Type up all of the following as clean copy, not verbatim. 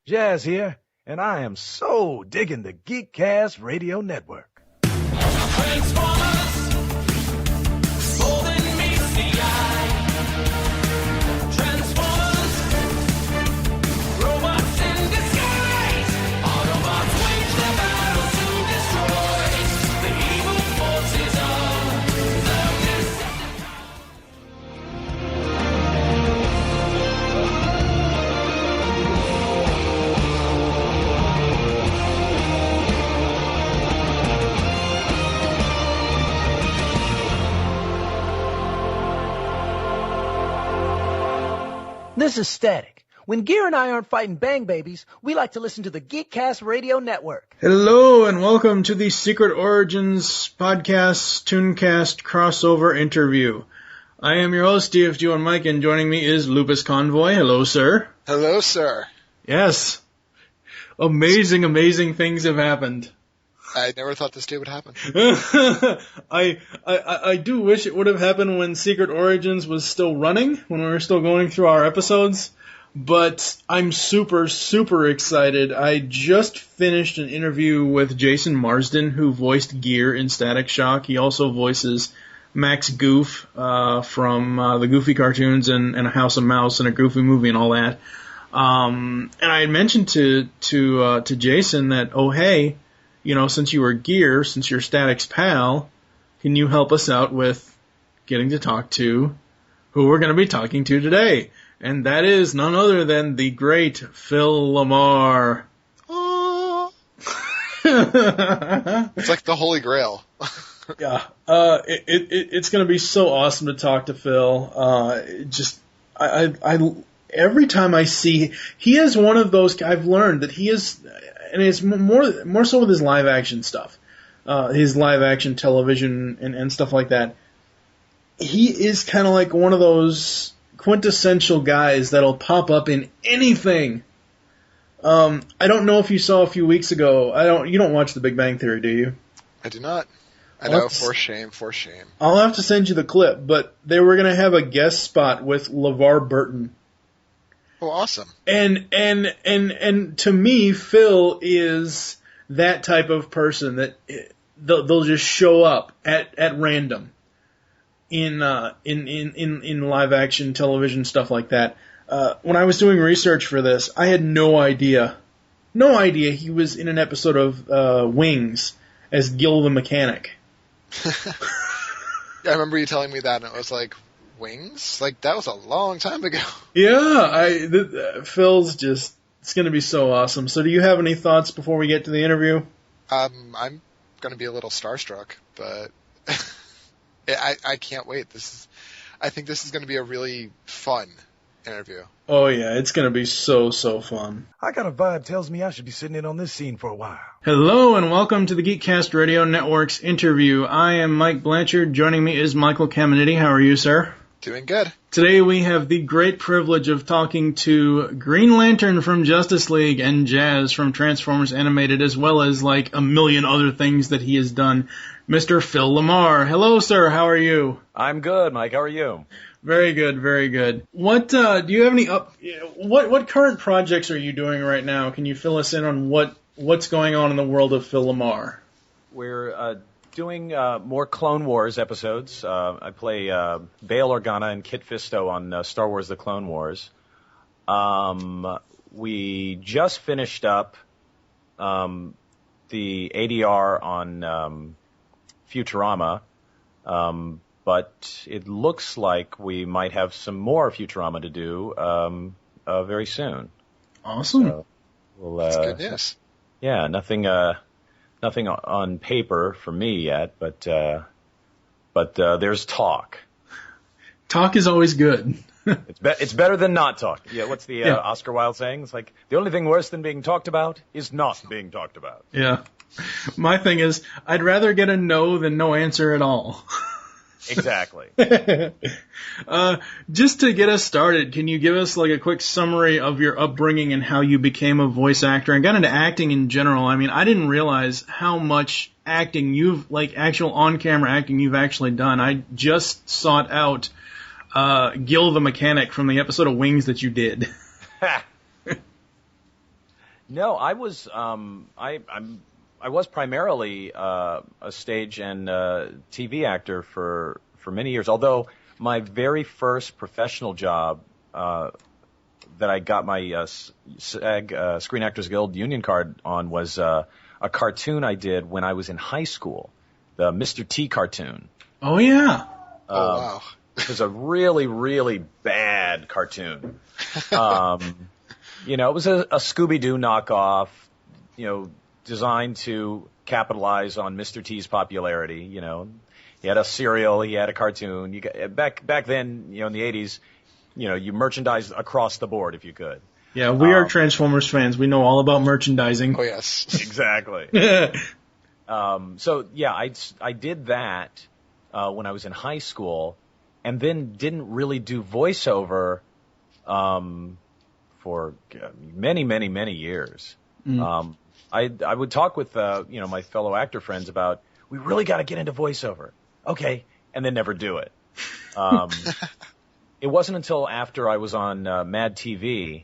Jazz here, and I am so digging the Geekcast Radio Network. Transformers, golden meets the eye. Transformers, robots in disguise. Autobots wage the battle to destroy the evil forces of the Decepticons. This is Static. When Gear and I aren't fighting bang babies, we like to listen to the Geekcast Radio Network. Hello and welcome to the Secret Origins podcast Tooncast crossover interview. I am your host, DFG1 Mike, and joining me is Lupus Convoy. Hello, sir. Hello, sir. Yes. Amazing things have happened. I never thought this day would happen. I do wish it would have happened when Secret Origins was still running, when we were still going through our episodes, but I'm super excited. I just finished an interview with Jason Marsden, who voiced Gear in Static Shock. He also voices Max Goof from the Goofy cartoons and A House of Mouse and a Goofy movie and all that. And I had mentioned to Jason that, oh hey, you know, since you were Gear, since you're Static's pal, can you help us out with getting to talk to who we're going to be talking to today? And that is none other than the great Phil Lamarr. Oh. It's like the Holy Grail. Yeah. It's going to be so awesome to talk to Phil. I every time I see, he is one of those, I've learned that he is, and it's more so with his live action stuff, his live action television and stuff like that. He is kind of like one of those quintessential guys that'll pop up in anything. I don't know if you saw a few weeks ago. You don't watch The Big Bang Theory, do you? I do not. I know, for shame. I'll have to send you the clip, but they were going to have a guest spot with LeVar Burton. Oh, awesome. And to me, Phil is that type of person that they'll just show up at random in live action television, stuff like that. When I was doing research for this, I had no idea he was in an episode of Wings as Gil the Mechanic. Yeah, I remember you telling me that, and it was like, Wings? Like, that was a long time ago. Yeah, Phil's just, it's going to be so awesome. So do you have any thoughts before we get to the interview? I'm going to be a little starstruck, but I can't wait. I think this is going to be a really fun interview. Oh yeah, it's going to be so fun. I got a vibe tells me I should be sitting in on this scene for a while. Hello and welcome to the Geekcast Radio Network's interview. I am Mike Blanchard. Joining me is Michael Caminiti. How are you, sir? Doing good. Today we have the great privilege of talking to Green Lantern from Justice League and Jazz from Transformers Animated, as well as like a million other things that he has done, Mr. Phil Lamarr. Hello, sir. How are you? I'm good, Mike. How are you? Very good. What do you have any what current projects are you doing right now? Can you fill us in on what's going on in the world of Phil Lamarr? We're doing more Clone Wars episodes. I play Bail Organa and Kit Fisto on Star Wars: The Clone Wars. We just finished up the ADR on Futurama. But it looks like we might have some more Futurama to do very soon. Awesome. So That's good news. Yeah, nothing on paper for me yet, but there's talk. Talk is always good. It's better than not talk. Yeah, what's the Oscar Wilde saying? It's like, the only thing worse than being talked about is not being talked about. Yeah. My thing is, I'd rather get a no than no answer at all. Exactly. Just to get us started, can you give us like a quick summary of your upbringing and how you became a voice actor and got into acting in general? I mean, I didn't realize how much acting actual on-camera acting you've actually done. I just sought out Gil the Mechanic from the episode of Wings that you did. No, I was I was primarily a stage and TV actor for many years. Although my very first professional job that I got my SAG Screen Actors Guild union card on was a cartoon I did when I was in high school, the Mr. T cartoon. Oh yeah. Oh, wow. It was a really, really bad cartoon. You know, it was a Scooby-Doo knockoff, you know, designed to capitalize on Mr. T's popularity. You know, he had a cereal, he had a cartoon. You got, back then, you know, in the 80s, you know, you merchandised across the board if you could. Yeah, we are Transformers fans. We know all about merchandising. Oh, yes. Exactly. So yeah, I did that when I was in high school, and then didn't really do voiceover for many years. I would talk with you know, my fellow actor friends about, we really got to get into voiceover, okay, and then never do it. It wasn't until after I was on MADtv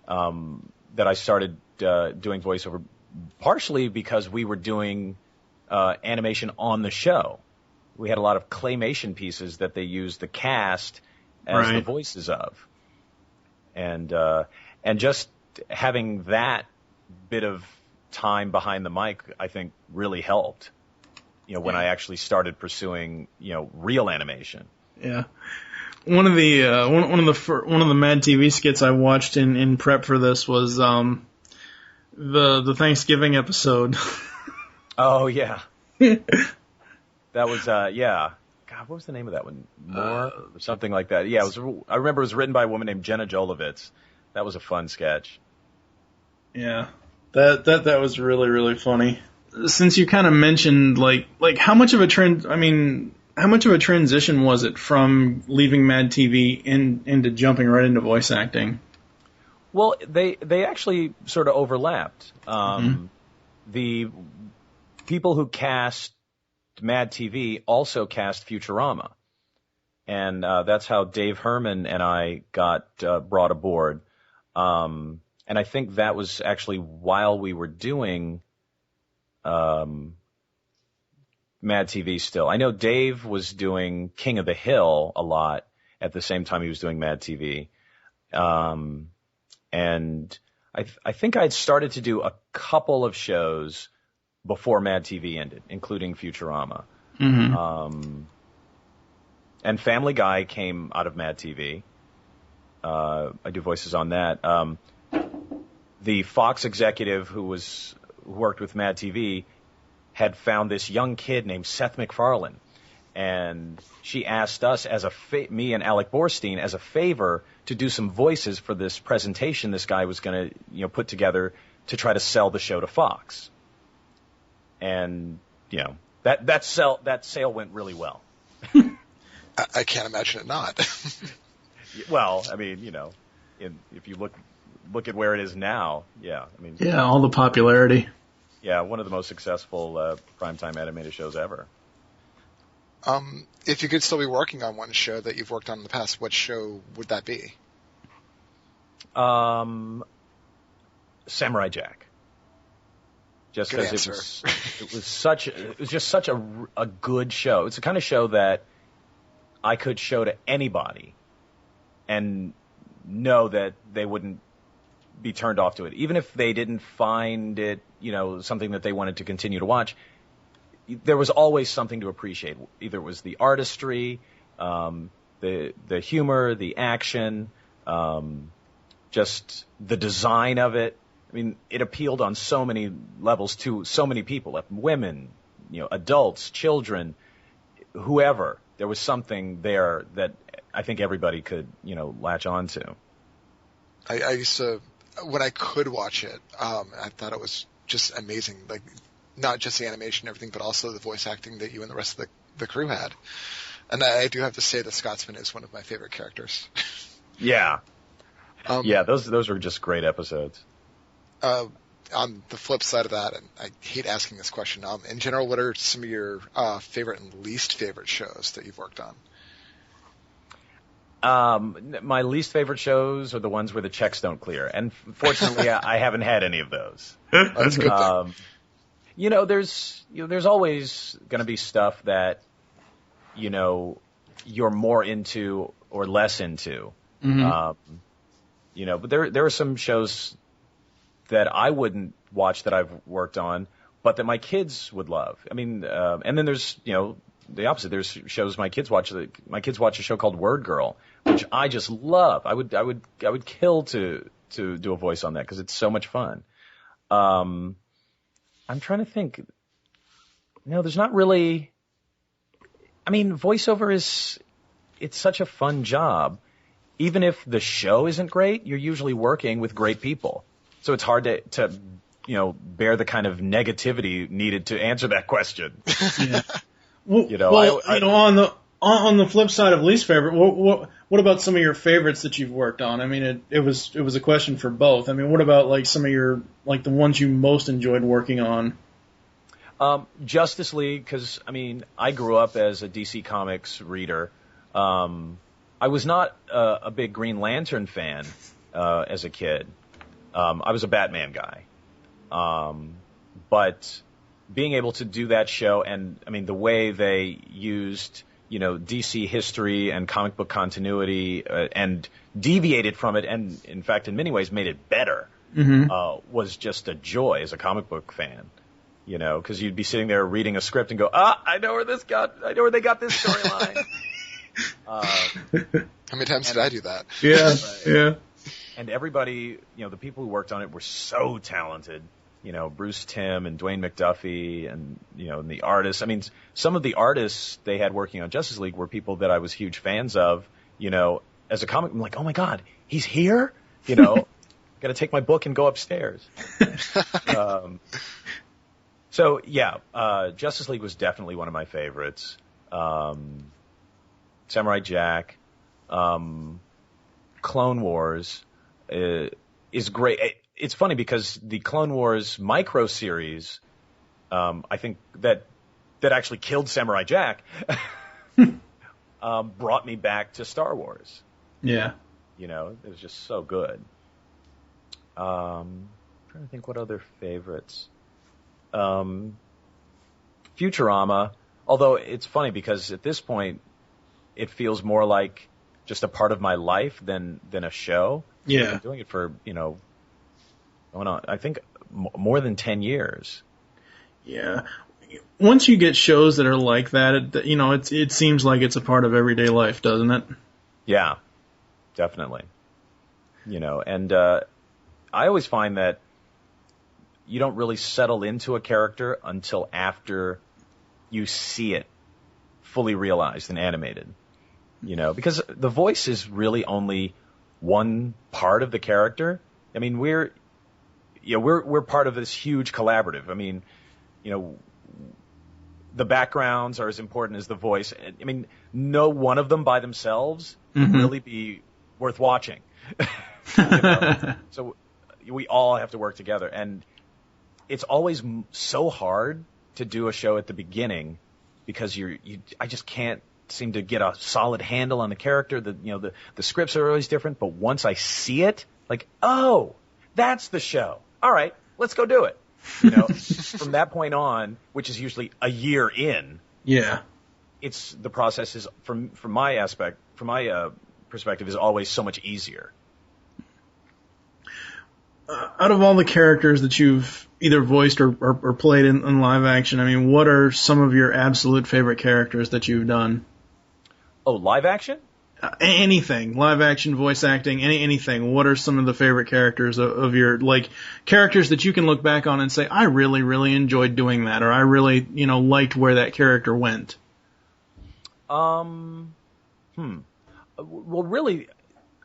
that I started doing voiceover, partially because we were doing animation on the show. We had a lot of claymation pieces that they used the cast as the voices of, and just having that bit of time behind the mic, I think, really helped. You know, when I actually started pursuing, you know, real animation. Yeah. One of the MADtv skits I watched in prep for this was the Thanksgiving episode. Oh yeah. That was, yeah. God, what was the name of that one? More? Or something like that. Yeah, I remember it was written by a woman named Jenna Jolovitz. That was a fun sketch. Yeah. That was really, really funny. Since you kind of mentioned, like how much of a transition was it from leaving MADtv into jumping right into voice acting? Well, they actually sort of overlapped. The people who cast MADtv also cast Futurama, and that's how Dave Herman and I got brought aboard. And I think that was actually while we were doing MADtv still. I know Dave was doing King of the Hill a lot at the same time he was doing MADtv. And I think I'd started to do a couple of shows before MADtv ended, including Futurama. And Family Guy came out of MADtv. I do voices on that. The Fox executive who worked with MADtv had found this young kid named Seth MacFarlane, and she asked us me and Alec Borstein as a favor to do some voices for this presentation this guy was going to, you know, put together to try to sell the show to Fox. And, you know, that sale went really well. I can't imagine it not. Well, I mean, you know, if you look at where it is now, yeah, I mean, yeah, all the popularity. Yeah, one of the most successful primetime animated shows ever. If you could still be working on one show that you've worked on in the past, what show would that be? Samurai Jack. Just Good because answer. it was just such a good show. It's the kind of show that I could show to anybody and know that they wouldn't be turned off to it, even if they didn't find it, you know, something that they wanted to continue to watch. There was always something to appreciate. Either it was the artistry, the humor, the action, just the design of it. I mean, it appealed on so many levels to so many people, women, you know, adults, children, whoever. There was something there that I think everybody could, you know, latch on to. I used to, when I could watch it, I thought it was just amazing. Like, not just the animation and everything, but also the voice acting that you and the rest of the crew had. And I do have to say that Scotsman is one of my favorite characters. Yeah. Yeah, those were just great episodes. On the flip side of that, and I hate asking this question, in general, what are some of your favorite and least favorite shows that you've worked on? My least favorite shows are the ones where the checks don't clear, and fortunately, I haven't had any of those. That's a good thing. There's always going to be stuff that, you're more into or less into. But there are some shows that I wouldn't watch that I've worked on, but that my kids would love. I mean, and then there's, the opposite. There's shows my kids watch. My kids watch a show called Word Girl, which I just love. I would kill to do a voice on that because it's so much fun. I'm trying to think. There's not really. I mean, voiceover it's such a fun job. Even if the show isn't great, you're usually working with great people. So it's hard to bear the kind of negativity needed to answer that question. Yeah. On the flip side of least favorite, what about some of your favorites that you've worked on? I mean, it was a question for both. I mean, what about like some of your the ones you most enjoyed working on? Justice League, because I grew up as a DC Comics reader. I was not a big Green Lantern fan as a kid. I was a Batman guy. But being able to do that show, and the way they used DC history and comic book continuity and deviated from it, and in fact in many ways made it better, was just a joy as a comic book fan. Because you'd be sitting there reading a script and go, I know where they got this storyline. How many times did I do that? Yeah, yeah. And everybody, the people who worked on it were so talented. Bruce Timm and Dwayne McDuffie and, and the artists. Some of the artists they had working on Justice League were people that I was huge fans of. As a comic, I'm like, oh my God, he's here? Got to take my book and go upstairs. So yeah, Justice League was definitely one of my favorites. Samurai Jack, Clone Wars is great. It's funny because the Clone Wars micro series, I think that actually killed Samurai Jack, brought me back to Star Wars. Yeah. It was just so good. Trying to think what other favorites. Futurama, although it's funny because at this point it feels more like just a part of my life than a show. Yeah. I've been doing it for, I think more than 10 years. Yeah. Once you get shows that are like that, it seems like it's a part of everyday life, doesn't it? Yeah, definitely. And I always find that you don't really settle into a character until after you see it fully realized and animated. Because the voice is really only one part of the character. We're part of this huge collaborative. The backgrounds are as important as the voice. No one of them by themselves would really be worth watching. So we all have to work together, and it's always so hard to do a show at the beginning because I just can't seem to get a solid handle on the character. The scripts are always different, but once I see it, like, oh, that's the show. All right, let's go do it. From that point on, which is usually a year in. Yeah. The process is from my perspective is always so much easier. Out of all the characters that you've either voiced or played in live action, what are some of your absolute favorite characters that you've done? Oh, live action? Anything. Live action, voice acting, anything. What are some of the favorite characters of your, characters that you can look back on and say, I really, really enjoyed doing that, or I really, liked where that character went? Well, really,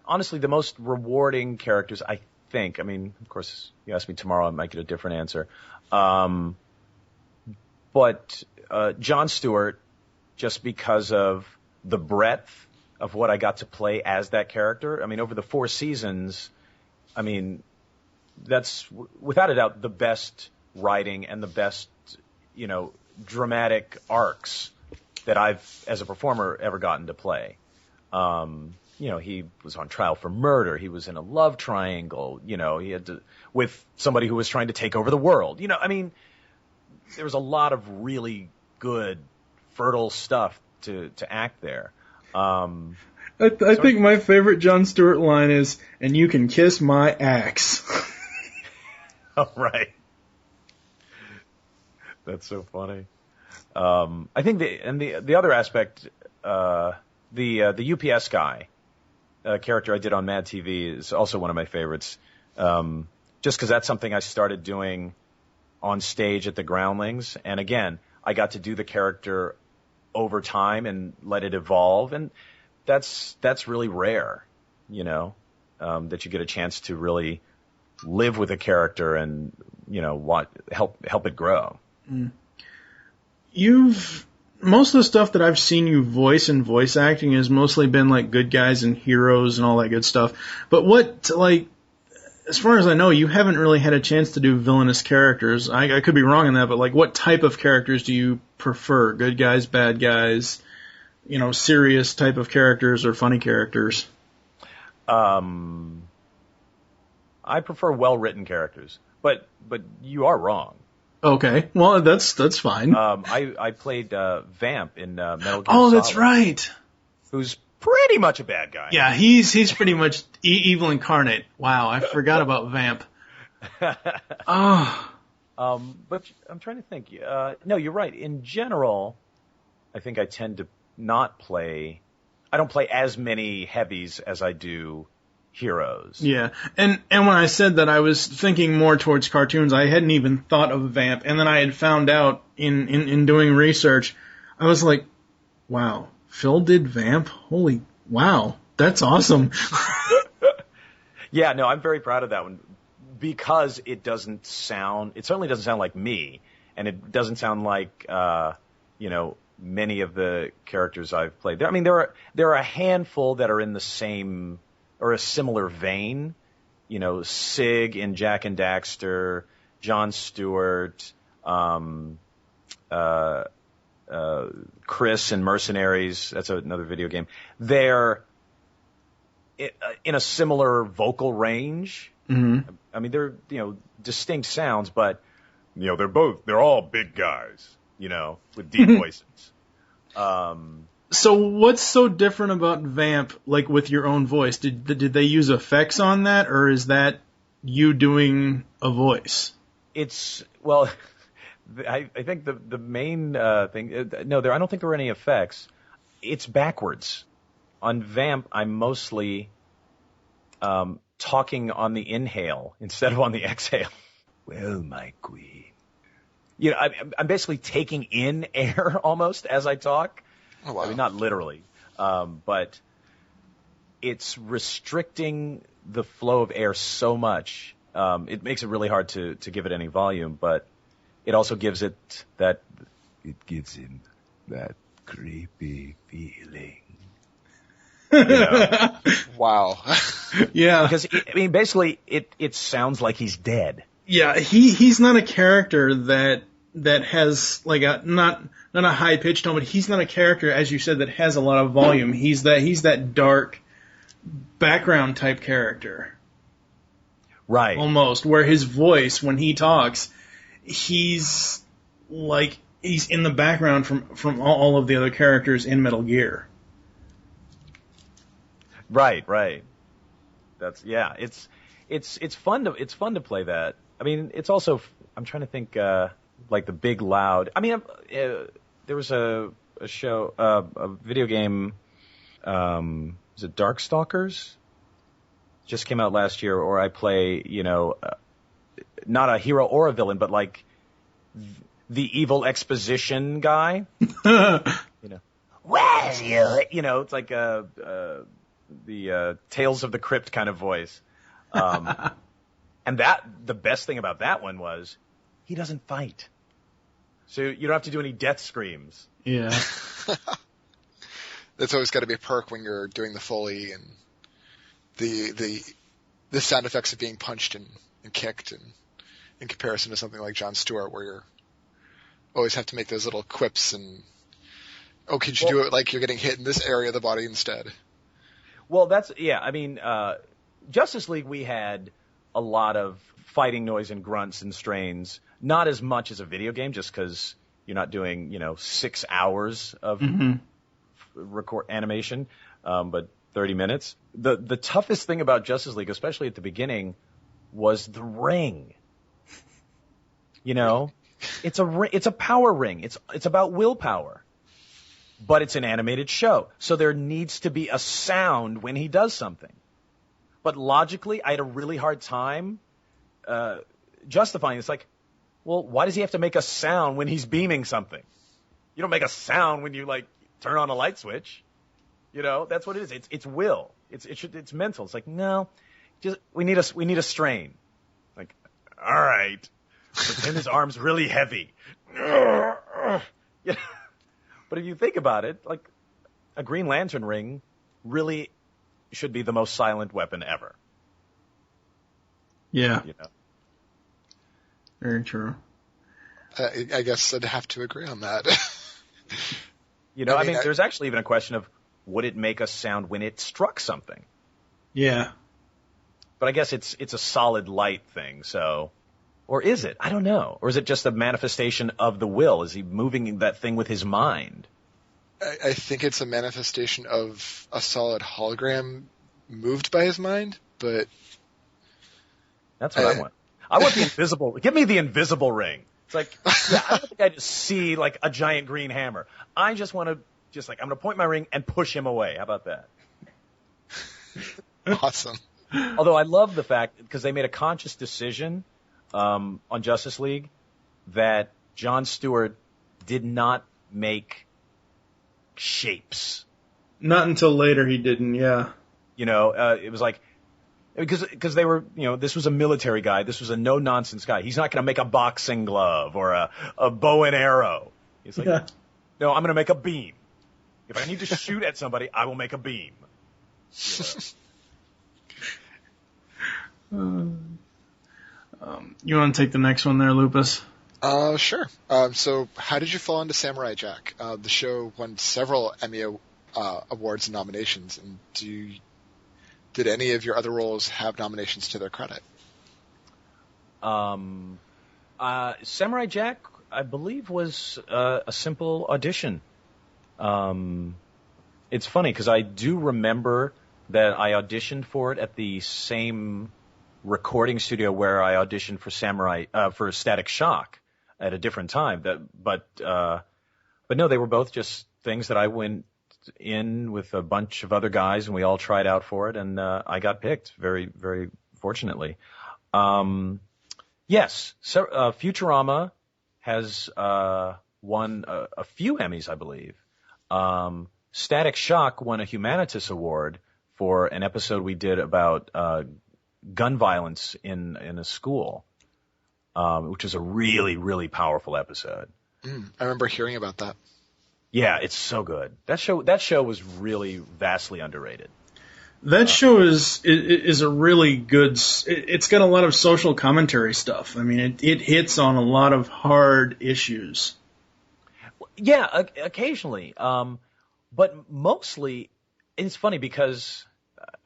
honestly, the most rewarding characters, I think, of course, you ask me tomorrow, I might get a different answer. But Jon Stewart, just because of the breadth of what I got to play as that character. Over the 4 seasons, that's without a doubt the best writing and the best, dramatic arcs that I've, as a performer, ever gotten to play. he was on trial for murder. He was in a love triangle. He had to, with somebody who was trying to take over the world. I mean, there was a lot of really good, fertile stuff to act there. I think my favorite Jon Stewart line is, "And you can kiss my axe." Oh, right. That's so funny. I think the other aspect, the UPS guy, character I did on MADtv is also one of my favorites. Just because that's something I started doing on stage at the Groundlings, and again, I got to do the character over time and let it evolve, and that's really rare, that you get a chance to really live with a character and help it grow. Most of the stuff that I've seen you voice in voice acting has mostly been like good guys and heroes and all that good stuff. But as far as I know, you haven't really had a chance to do villainous characters. I could be wrong on that, but what type of characters do you prefer? Good guys, bad guys, serious type of characters or funny characters? I prefer well-written characters, but you are wrong. Okay, well that's fine. I played Vamp in Metal Gear Solid. Oh, that's right. Who's pretty much a bad guy. Yeah, he's pretty much evil incarnate. Wow, I forgot about Vamp. Oh. But I'm trying to think. No, you're right. In general, I think I tend to not play. I don't play as many heavies as I do heroes. Yeah, and when I said that I was thinking more towards cartoons, I hadn't even thought of Vamp, and then I had found out in doing research, I was like, wow, Phil did Vamp? Holy, wow, that's awesome. Yeah, no, I'm very proud of that one, because it certainly doesn't sound like me, and it doesn't sound like, many of the characters I've played. I mean, there are a handful that are in the same or a similar vein, Sig in Jack and Daxter, Jon Stewart, Chris in Mercenaries. That's another video game. They're in a similar vocal range. Mm-hmm. I mean, they're distinct sounds, but they're all big guys, with deep voices. So what's so different about Vamp, with your own voice? Did they use effects on that, or is that you doing a voice? Well, I think the main thing. No, I don't think there were any effects. It's backwards. On Vamp, I'm mostly talking on the inhale instead of on the exhale. Well, my queen. I'm basically taking in air almost as I talk. Oh, wow. I mean, not literally, but it's restricting the flow of air so much. It makes it really hard to give it any volume, but it also gives it that. It gives him that creepy feeling. Wow. Yeah. Because basically, it sounds like he's dead. Yeah, he's not a character that has not a high pitched tone, but he's not a character, as you said, that has a lot of volume. He's that dark background type character. Right. Almost, where his voice, when he talks, he's in the background from all of the other characters in Metal Gear. Right. That's it's fun to play that. I mean, it's also, I'm trying to think, the big loud. I mean, there was a show, a video game, is it Darkstalkers? Just came out last year, or I play, not a hero or a villain, but the evil exposition guy. Where's you? It's like the Tales of the Crypt kind of voice. And the best thing about that one was he doesn't fight. So you don't have to do any death screams. Yeah. That's always got to be a perk when you're doing the Foley and the sound effects of being punched and kicked, and in comparison to something like Jon Stewart, where you always have to make those little quips and, could you do it like you're getting hit in this area of the body instead? Well, I mean, Justice League, we had a lot of fighting noise and grunts and strains. Not as much as a video game, just because you're not doing, 6 hours of record animation, but 30 minutes. The toughest thing about Justice League, especially at the beginning, was the ring. It's a power ring. It's about willpower. But it's an animated show, so there needs to be a sound when he does something. But logically, I had a really hard time justifying. It's like, well, why does he have to make a sound when he's beaming something? You don't make a sound when you turn on a light switch. That's what it is. It's will. It's mental. It's like, no, we need a strain. Like, all right, pretend his arm's really heavy. But if you think about it, a Green Lantern ring really should be the most silent weapon ever. Yeah. Very true. I guess I'd have to agree on that. I mean, there's actually even a question of, would it make a sound when it struck something? Yeah. But I guess it's a solid light thing, so... Or is it? I don't know. Or is it just a manifestation of the will? Is he moving that thing with his mind? I think it's a manifestation of a solid hologram moved by his mind, but... That's what I want. I want the invisible... Give me the invisible ring. It's like, I don't think I just see, a giant green hammer. I just want to, I'm going to point my ring and push him away. How about that? Awesome. Although I love the fact, because they made a conscious decision... on Justice League, that Jon Stewart did not make shapes. Not until later he didn't, yeah. It was like, because they were, this was a military guy, this was a no-nonsense guy. He's not going to make a boxing glove or a bow and arrow. He's like, no, I'm going to make a beam. If I need to shoot at somebody, I will make a beam. You want to take the next one there, Lupus? Sure. So how did you fall into Samurai Jack? The show won several Emmy awards and nominations, and did any of your other roles have nominations to their credit? Samurai Jack, I believe, was a simple audition. It's funny, because I do remember that I auditioned for it at the same recording studio where I auditioned for for Static Shock at a different time. But no, they were both just things that I went in with a bunch of other guys, and we all tried out for it, and I got picked very, very fortunately. Yes, so Futurama has won a few Emmys, I believe. Static Shock won a Humanitas Award for an episode we did about gun violence in a school, which is a really, really powerful episode. I remember hearing about that. Yeah, it's so good. That show was really vastly underrated. That show is a really good. It's got a lot of social commentary stuff. I mean, it hits on a lot of hard issues. Yeah, occasionally, but mostly it's funny because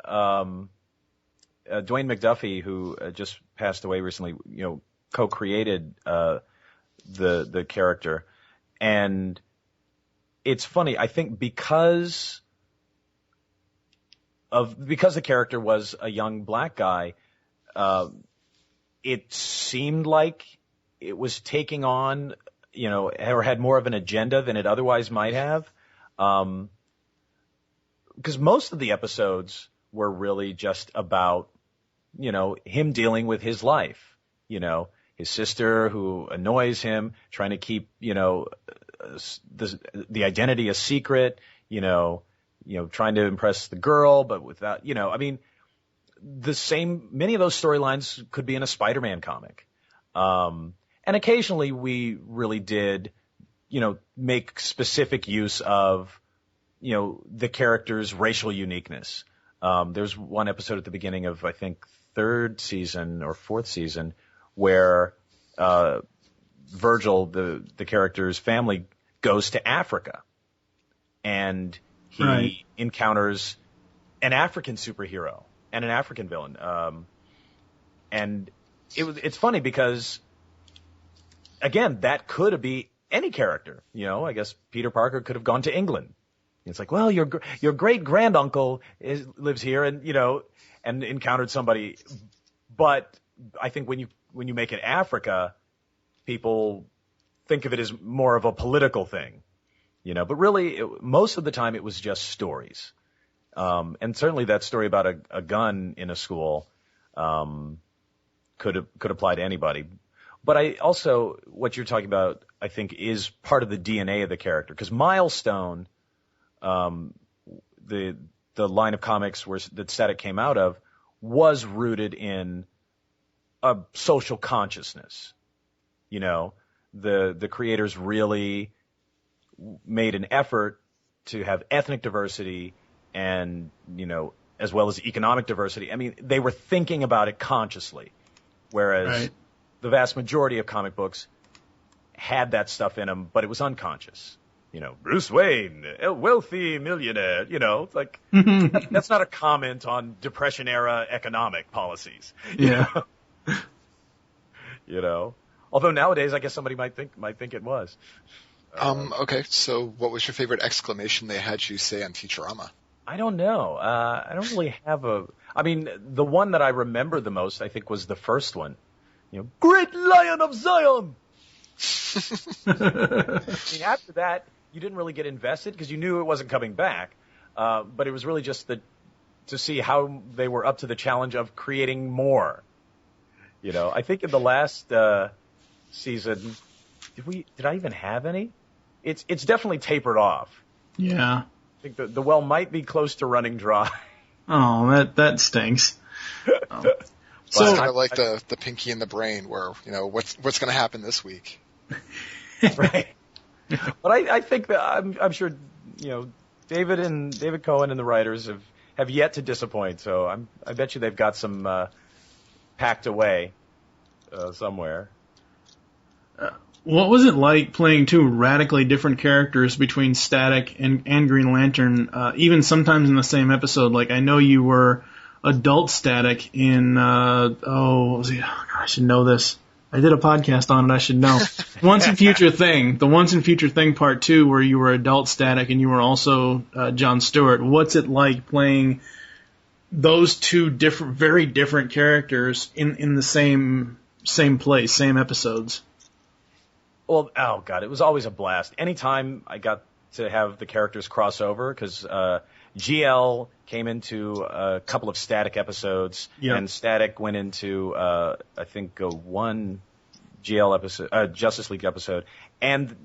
Dwayne McDuffie, who just passed away recently, co-created the character, and it's funny. I think because the character was a young black guy, it seemed like it was taking on, or had more of an agenda than it otherwise might have. Because most of the episodes were really just about, him dealing with his life, his sister who annoys him, trying to keep, the identity a secret, trying to impress the girl, but without, many of those storylines could be in a Spider-Man comic. And occasionally we really did, make specific use of, the character's racial uniqueness. There's one episode at the beginning of, I think, third season or fourth season where Virgil, the character's family, goes to Africa. And he encounters an African superhero and an African villain. And it's funny because, again, that could be any character. I guess Peter Parker could have gone to England. It's like, well, your great granduncle lives here, and and encountered somebody. But I think when you make it Africa, people think of it as more of a political thing, But really, most of the time, it was just stories. And certainly that story about a gun in a school could apply to anybody. But I also, what you're talking about, I think, is part of the DNA of the character. Because Milestone, the line of comics that Static came out of, was rooted in a social consciousness. The creators really made an effort to have ethnic diversity and, as well as economic diversity. I mean, they were thinking about it consciously, whereas the vast majority of comic books had that stuff in them, but it was unconscious. Bruce Wayne, a wealthy millionaire, it's like, that's not a comment on Depression era economic policies. Yeah. Although nowadays, I guess somebody might think it was. Okay, so what was your favorite exclamation they had you say on Futurama? I don't know. I don't really have I mean, the one that I remember the most, I think, was the first one. Great Lion of Zion! I mean, after that, you didn't really get invested because you knew it wasn't coming back. But it was really just to see how they were up to the challenge of creating more. I think in the last season, did I even have any? It's definitely tapered off. Yeah. I think the well might be close to running dry. Oh, that stinks. So it's kind of like the Pinky and the Brain, where what's going to happen this week. Right. But I think that I'm sure David Cohen and the writers have yet to disappoint. So I bet you they've got some packed away somewhere. What was it like playing two radically different characters between Static and Green Lantern, even sometimes in the same episode? Like, I know you were adult Static in, what was it? Oh, I should know this. I did a podcast on it, I should know. Once in Future Thing, the Once in Future Thing Part 2, where you were adult Static and you were also Jon Stewart. What's it like playing those two very different characters in the same place, same episodes? Well, oh God, it was always a blast. Anytime I got to have the characters cross over, because GL came into a couple of Static episodes, and Static went into I think one GL episode, Justice League episode. And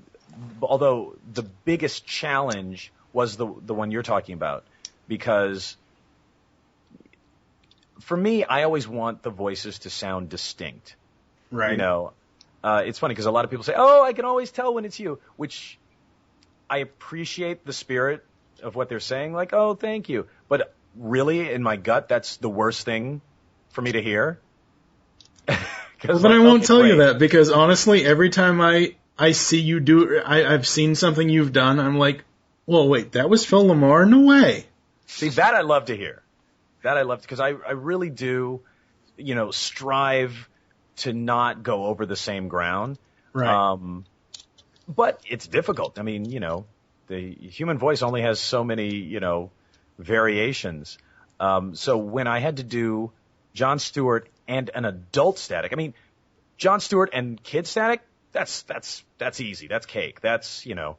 although the biggest challenge was the one you're talking about, because for me, I always want the voices to sound distinct. Right. It's funny because a lot of people say, "Oh, I can always tell when it's you," which I appreciate the spirit of what they're saying. Like, "Oh, thank you," but really, in my gut, that's the worst thing for me to hear. But I won't tell you that, because honestly, every time I see you do, I've seen something you've done, I'm like, well, wait, that was Phil Lamarr? No way. See, that I love to hear. That I love, because I really do, strive to not go over the same ground. Right. But it's difficult. I mean, the human voice only has so many, variations. So when I had to do Jon Stewart and an adult Static, I mean, Jon Stewart and kid Static, that's easy. That's cake. That's, you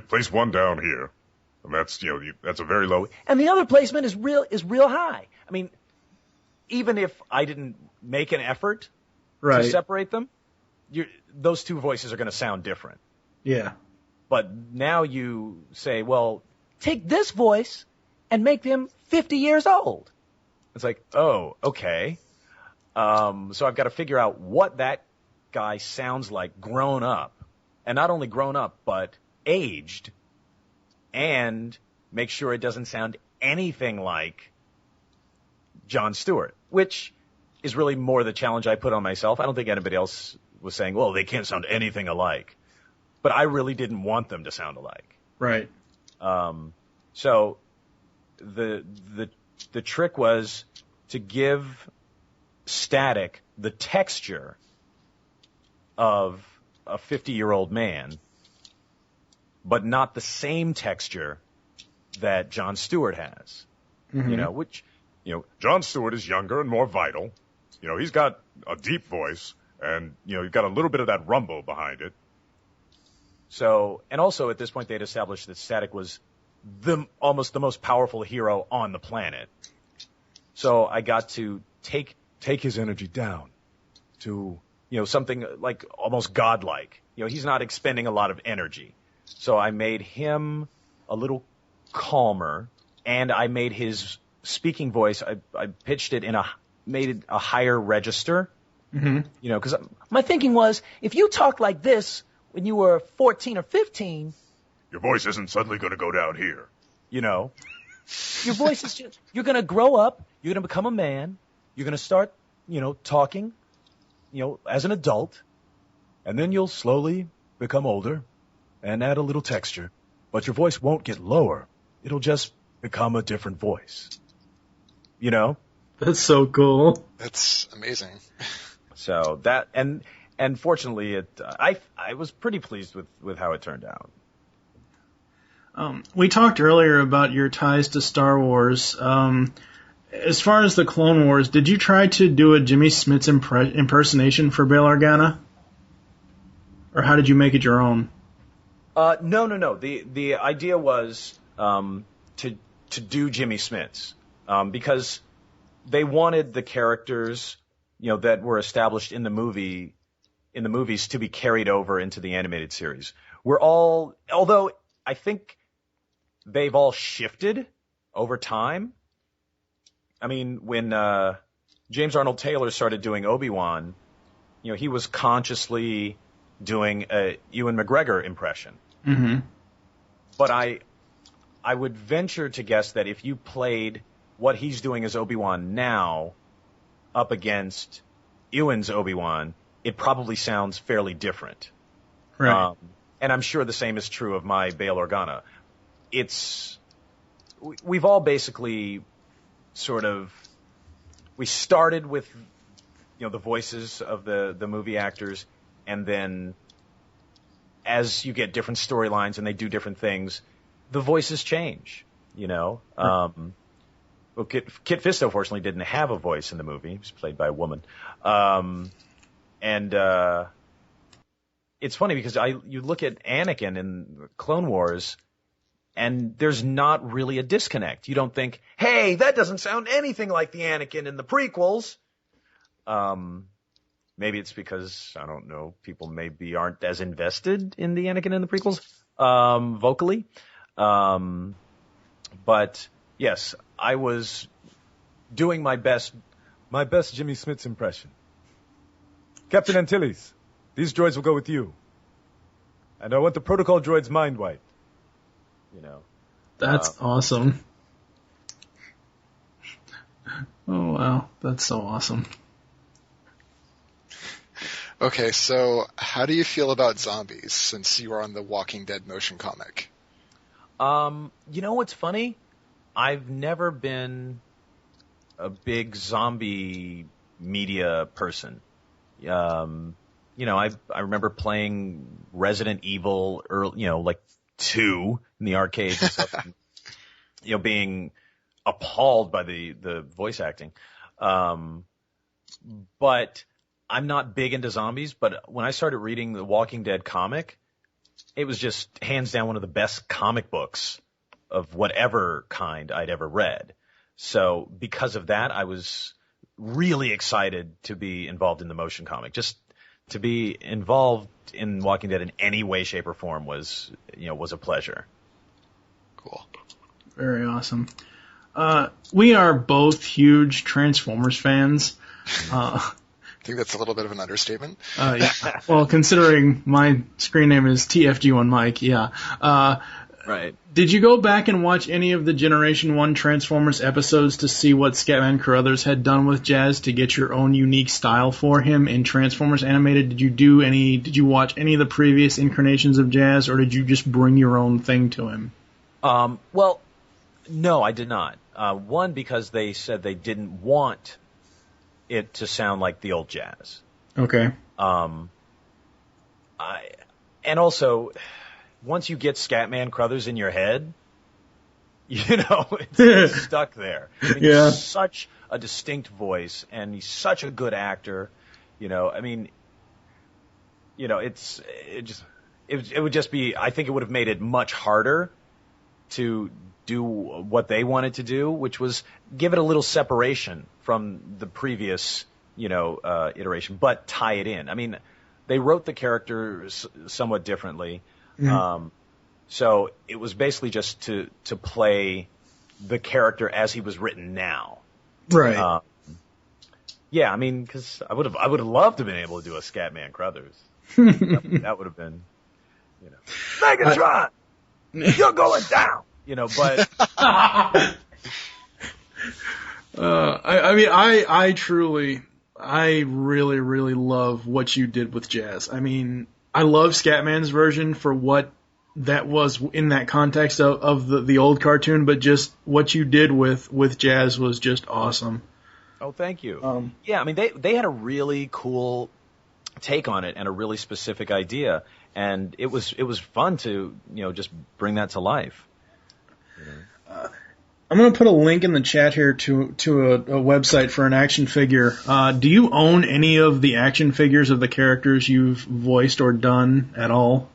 place one down here, and that's, that's a very low. And the other placement is real high. I mean, even if I didn't make an effort to separate them, those two voices are going to sound different. Yeah. But now you say, well, take this voice and make them 50 years old. It's like, oh, okay. So I've got to figure out what that guy sounds like grown up. And not only grown up, but aged. And make sure it doesn't sound anything like Jon Stewart, which is really more the challenge I put on myself. I don't think anybody else was saying, well, they can't sound anything alike. But I really didn't want them to sound alike. Right. So the trick was to give Static the texture of a 50-year-old man, but not the same texture that Jon Stewart has. Mm-hmm. Jon Stewart is younger and more vital. He's got a deep voice, and, you've got a little bit of that rumble behind it. So, and also at this point they'd established that Static was almost the most powerful hero on the planet. So I got to take his energy down to, something like almost godlike. He's not expending a lot of energy. So I made him a little calmer, and I made his speaking voice, I pitched it made it a higher register. Mm-hmm. Because my thinking was, if you talk like this when you were 14 or 15, your voice isn't suddenly going to go down here. Your voice is just, you're going to grow up, you're going to become a man, you're going to start, talking, as an adult, and then you'll slowly become older and add a little texture, but your voice won't get lower. It'll just become a different voice. That's so cool. That's amazing. So that, and fortunately I was pretty pleased with how it turned out. We talked earlier about your ties to Star Wars. As far as the Clone Wars, did you try to do a Jimmy Smits impersonation for Bail Organa? Or how did you make it your own? No. The idea was to do Jimmy Smits because they wanted the characters that were established in the movies to be carried over into the animated series. Although I think they've all shifted over time. I mean, when James Arnold Taylor started doing Obi-Wan, he was consciously doing a Ewan McGregor impression. Mm-hmm. But I would venture to guess that if you played what he's doing as Obi-Wan now up against Ewan's Obi-Wan, it probably sounds fairly different. Right. And I'm sure the same is true of my Bail Organa. We've all basically we started with, the voices of the movie actors, and then as you get different storylines and they do different things, the voices change, Well, Kit Fisto, fortunately, didn't have a voice in the movie. He was played by a woman. It's funny because you look at Anakin in Clone Wars, and there's not really a disconnect. You don't think, hey, that doesn't sound anything like the Anakin in the prequels. Maybe it's because, I don't know, people maybe aren't as invested in the Anakin in the prequels vocally. But yes, I was doing my best Jimmy Smits impression. Captain Antilles, these droids will go with you. And I want the protocol droids mind wiped. That's awesome. Oh, wow. That's so awesome. Okay, so how do you feel about zombies since you are on the Walking Dead motion comic? What's funny? I've never been a big zombie media person. I remember playing Resident Evil early, like 2 in the arcade and stuff. And, being appalled by the voice acting. But I'm not big into zombies, but when I started reading the Walking Dead comic, it was just hands down one of the best comic books of whatever kind I'd ever read. So because of that, I was really excited to be involved in the motion comic. Just to be involved in Walking Dead in any way, shape, or form was a pleasure. Cool. Very awesome. We are both huge Transformers fans. I think that's a little bit of an understatement. Yeah. Well, considering my screen name is TFG1 Mike, yeah. Right. Did you go back and watch any of the Generation 1 Transformers episodes to see what Scatman Carruthers had done with Jazz to get your own unique style for him in Transformers Animated? Did you watch any of the previous incarnations of Jazz, or did you just bring your own thing to him? Well, No, I did not. One, because they said they didn't want it to sound like the old jazz. Okay. And also, once you get Scatman Crothers in your head, it's stuck there. I mean, Yeah. He's such a distinct voice, and he's such a good actor. It would just be. I think it would have made it much harder to do what they wanted to do, which was give it a little separation from the previous, iteration, but tie it in. I mean, they wrote the characters somewhat differently. So it was basically just to play the character as he was written now. Right. Yeah, I mean, because I would have loved to have been able to do a Scatman Crothers. that would have been, Megatron, you're going down. But I really, really love what you did with Jazz. I mean, I love Scatman's version for what that was in that context of the old cartoon, but just what you did with Jazz was just awesome. Oh, thank you. Yeah, I mean, they had a really cool take on it and a really specific idea, and it was fun to just bring that to life. I'm going to put a link in the chat here to a website for an action figure. Do you own any of the action figures of the characters you've voiced or done at all?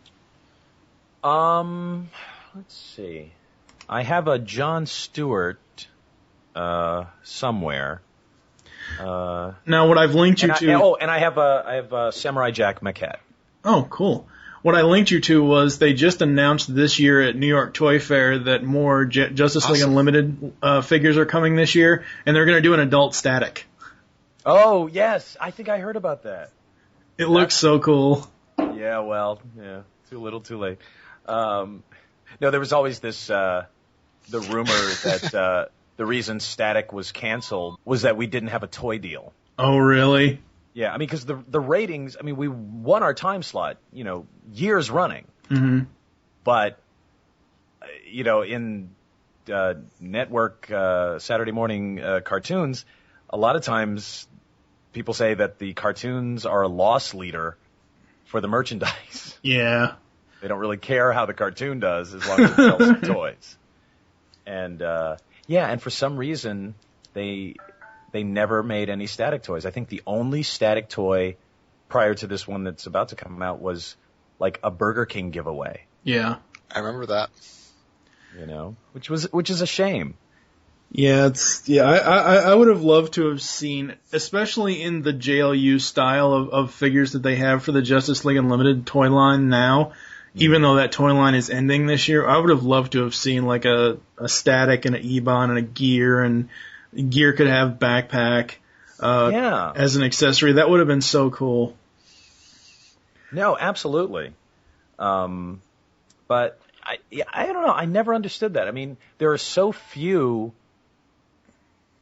Let's see. I have a Jon Stewart somewhere. Now, what I've linked you to... and I have a Samurai Jack maquette. Oh, cool. What I linked you to was they just announced this year at New York Toy Fair that more Justice League Unlimited figures are coming this year, and they're going to do an adult static. Oh, yes. I think I heard about that. It looks so cool. Yeah, well, too little, too late. No, there was always this, the rumor that the reason Static was canceled was that we didn't have a toy deal. Oh, really? Yeah, I mean, because the ratings, I mean, we won our time slot, years running. Mm-hmm. But, in network Saturday morning cartoons, a lot of times people say that the cartoons are a loss leader for the merchandise. Yeah. They don't really care how the cartoon does as long as it sells some toys. And, and for some reason, they never made any Static toys. I think the only Static toy prior to this one that's about to come out was like a Burger King giveaway. Yeah. I remember that. Which is a shame. Yeah, I would have loved to have seen, especially in the JLU style of figures that they have for the Justice League Unlimited toy line now, even though that toy line is ending this year, I would have loved to have seen like a Static and an Ebon and a Gear, and Gear could have backpack as an accessory. That would have been so cool. No, absolutely. But I don't know. I never understood that. I mean, there are so few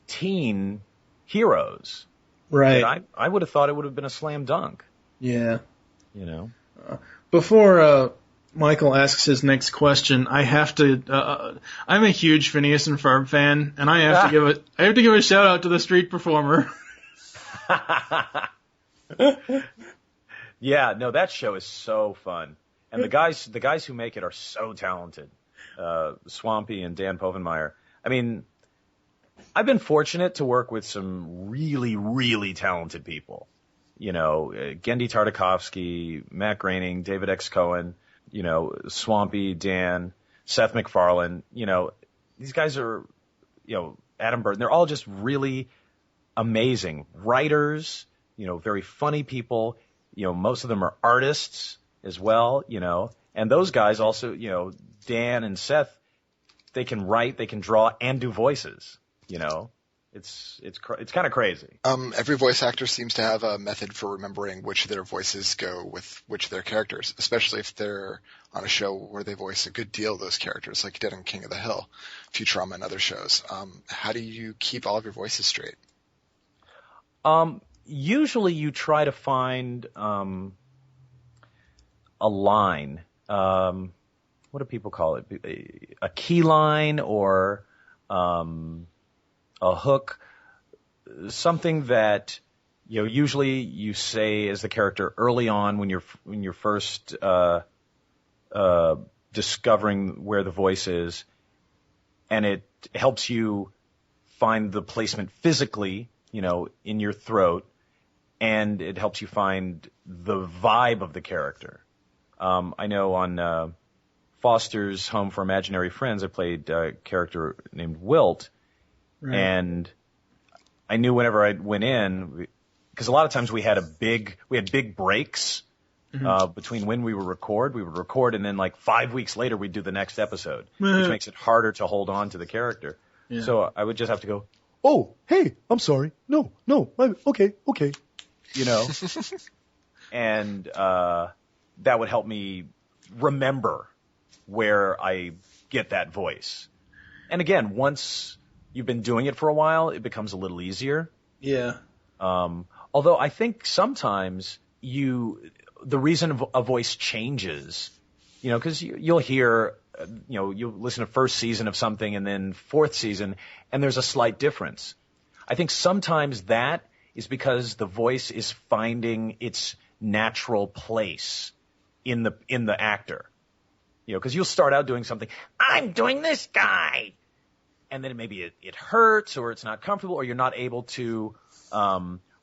teen heroes. Right. I would have thought it would have been a slam dunk. Yeah. Before Michael asks his next question, I have to. I'm a huge Phineas and Ferb fan, and I have to give a shout out to the Street Performer. Yeah, no, that show is so fun, and the guys who make it are so talented. Swampy and Dan Povenmire. I mean, I've been fortunate to work with some really, really talented people. Gendy Tartakovsky, Matt Groening, David X. Cohen. Swampy, Dan, Seth MacFarlane, these guys are, Adam Burton, they're all just really amazing writers, very funny people, most of them are artists as well, and those guys also, Dan and Seth, they can write, they can draw, and do voices, It's kind of crazy. Every voice actor seems to have a method for remembering which of their voices go with which of their characters, especially if they're on a show where they voice a good deal of those characters, like you did on King of the Hill, Futurama, and other shows. How do you keep all of your voices straight? Usually you try to find a line. What do people call it? A key line or a hook, something that usually you say as the character early on when you're first discovering where the voice is, and it helps you find the placement physically, in your throat, and it helps you find the vibe of the character. I know on Foster's Home for Imaginary Friends, I played a character named Wilt, right. And I knew whenever I went in, because a lot of times we had big breaks between when we would record, and then like 5 weeks later we'd do the next episode, which makes it harder to hold on to the character. Yeah. So I would just have to go, oh, hey, I'm sorry, no, okay, and that would help me remember where I get that voice. And again, once you've been doing it for a while, it becomes a little easier. Yeah. Although I think sometimes the reason a voice changes, because you'll hear, you'll listen to first season of something and then fourth season, and there's a slight difference. I think sometimes that is because the voice is finding its natural place in the actor. Because you'll start out doing something, I'm doing this guy, and then maybe it hurts, or it's not comfortable, or you're not able to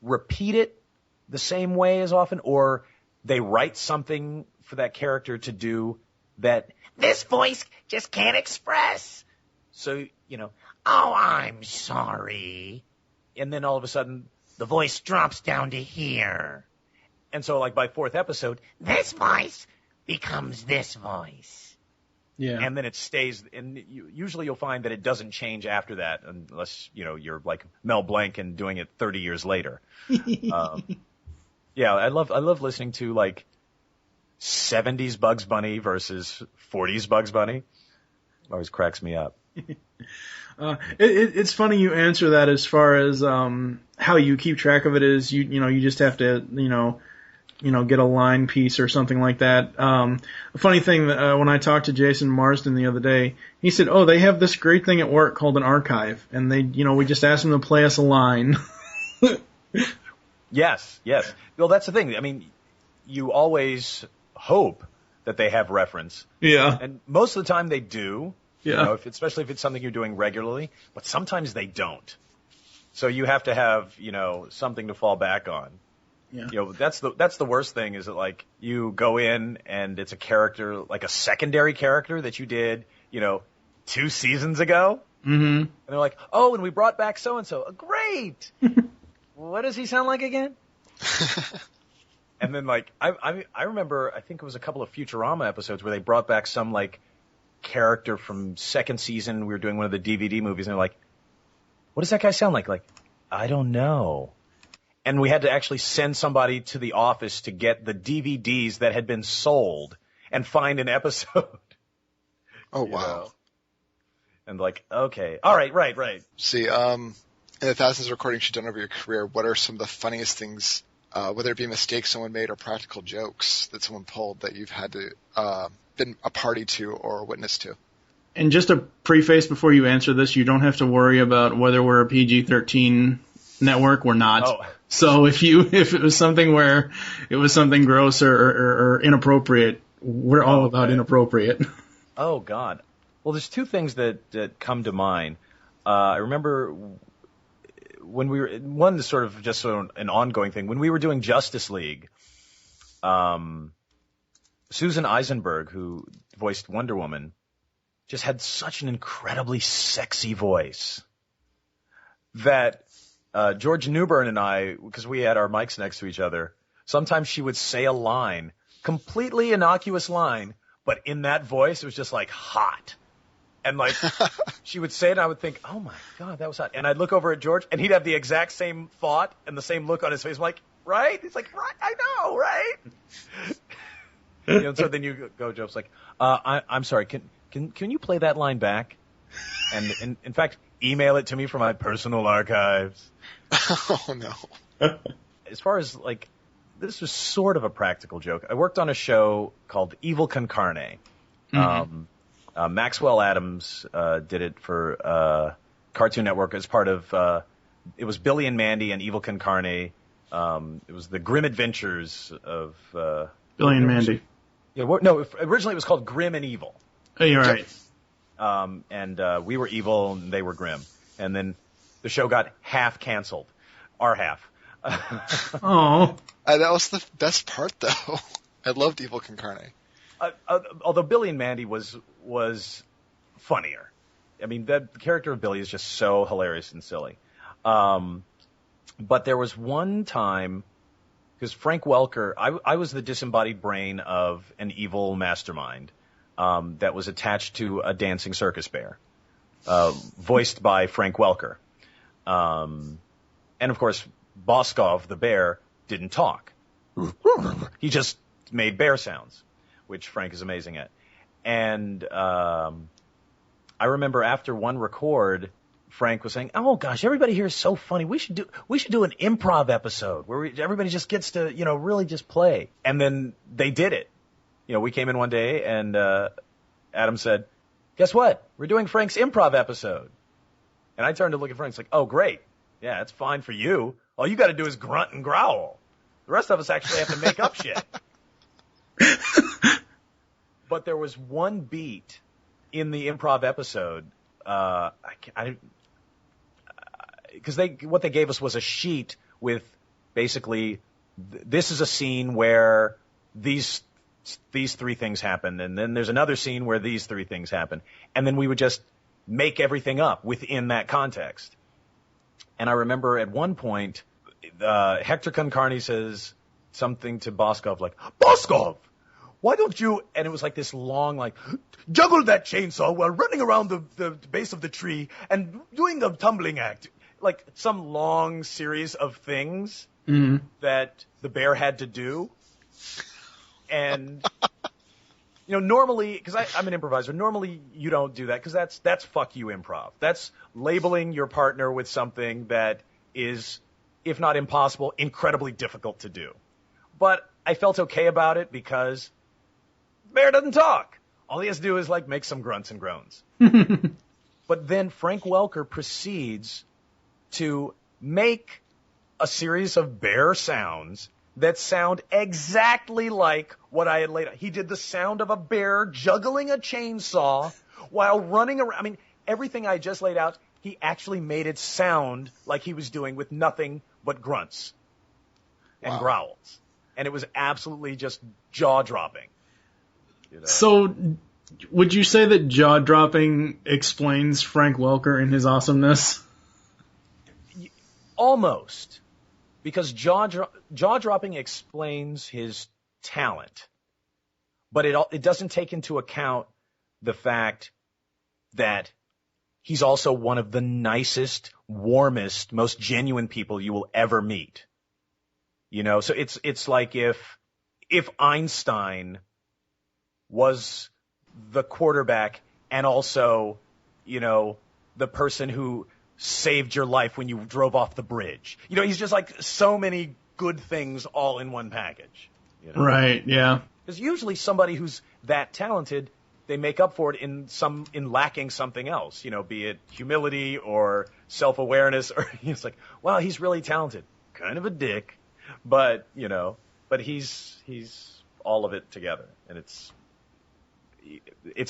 repeat it the same way as often, or they write something for that character to do that this voice just can't express. So, oh, I'm sorry. And then all of a sudden, the voice drops down to here. And so, like, by fourth episode, this voice becomes this voice. Yeah. And then it stays, and usually you'll find that it doesn't change after that, unless, you're like Mel Blanc and doing it 30 years later. Yeah, I love listening to, like, 70s Bugs Bunny versus 40s Bugs Bunny. It always cracks me up. It's funny you answer that as far as how you keep track of it is you just have to get a line piece or something like that. A funny thing when I talked to Jason Marsden the other day, he said, "Oh, they have this great thing at work called an archive, and we just ask them to play us a line." Yes. Well, that's the thing. I mean, you always hope that they have reference. Yeah. And most of the time they do. Yeah. Especially if it's something you're doing regularly, but sometimes they don't. So you have to have, something to fall back on. Yeah. That's the worst thing, is that, like, you go in and it's a character, like a secondary character that you did, 2 seasons ago. Mm-hmm. And they're like, oh, and we brought back so-and-so. Great. What does he sound like again? And then, like, I remember, I think it was a couple of Futurama episodes where they brought back some, like, character from second season. We were doing one of the DVD movies, and they're like, what does that guy sound like? Like, I don't know. And we had to actually send somebody to the office to get the DVDs that had been sold and find an episode. Oh, wow. And like, okay. All right, right. See, in the thousands of recordings you've done over your career, what are some of the funniest things, whether it be mistakes someone made or practical jokes that someone pulled that you've had to been a party to or witness to? And just a preface before you answer this, you don't have to worry about whether we're a PG-13 network or not. Oh. So if it was something where it was something gross or inappropriate, we're all about inappropriate. Oh, God. Well, there's 2 things that come to mind. I remember when we were, one is sort of just an ongoing thing. When we were doing Justice League, Susan Eisenberg, who voiced Wonder Woman, just had such an incredibly sexy voice that George Newbern and I, because we had our mics next to each other, sometimes she would say a line, completely innocuous line, but in that voice, it was just like hot. And like, she would say it, and I would think, oh my God, that was hot. And I'd look over at George, and he'd have the exact same thought and the same look on his face. I'm like, right? He's like, right, I know, right? So then you go, Joe's like, I'm sorry, can you play that line back? And in fact, email it to me from my personal archives. Oh, no. As far as, like, this was sort of a practical joke. I worked on a show called Evil Con Carne. Mm-hmm. Maxwell Adams did it for Cartoon Network as part of. It was Billy and Mandy and Evil Con Carne. It was the Grim Adventures of Billy and Mandy. Yeah, originally it was called Grim and Evil. Oh, you're right. And we were evil and they were grim. And then the show got half canceled. Our half. Oh. That was the best part, though. I loved Evil Con Carne. Although Billy and Mandy was funnier. I mean, the character of Billy is just so hilarious and silly. But there was one time, because Frank Welker, I was the disembodied brain of an evil mastermind that was attached to a dancing circus bear, voiced by Frank Welker. And of course, Boskov, the bear, didn't talk. He just made bear sounds, which Frank is amazing at. And I remember after one record, Frank was saying, "Oh gosh, everybody here is so funny. We should do an improv episode where everybody just gets to, really just play." And then they did it. We came in one day and Adam said, "Guess what? We're doing Frank's improv episode." And I turned to look at Frank. It's like, "Oh great, yeah, it's fine for you. All you got to do is grunt and growl. The rest of us actually have to make up shit." But there was one beat in the improv episode. Because what they gave us was a sheet with basically, this is a scene where these three things happen, and then there's another scene where these three things happen, and then we would just make everything up within that context. And I remember at one point, Hector Con Carne says something to Boskov like, "Boskov, why don't you," and it was like this long, like, "juggle that chainsaw while running around the base of the tree and doing the tumbling act." Like some long series of things that the bear had to do. And, normally, because I'm an improviser, normally you don't do that because that's fuck you improv. That's labeling your partner with something that is, if not impossible, incredibly difficult to do. But I felt okay about it because the bear doesn't talk. All he has to do is make some grunts and groans. But then Frank Welker proceeds to make a series of bear sounds that sound exactly like what I had laid out. He did the sound of a bear juggling a chainsaw while running around. I mean, everything I just laid out, he actually made it sound like he was doing with nothing but grunts and growls. And it was absolutely just jaw-dropping. So, would you say that jaw-dropping explains Frank Welker and his awesomeness? Almost, because jaw-dropping explains his talent, but it doesn't take into account the fact that he's also one of the nicest, warmest, most genuine people you will ever meet. So it's like if Einstein was the quarterback and also, the person who saved your life when you drove off the bridge. He's just like so many good things all in one package. Right, yeah. Because usually somebody who's that talented, they make up for it in lacking something else, be it humility or self-awareness, or it's like, wow, he's really talented. Kind of a dick, but he's all of it together, and it's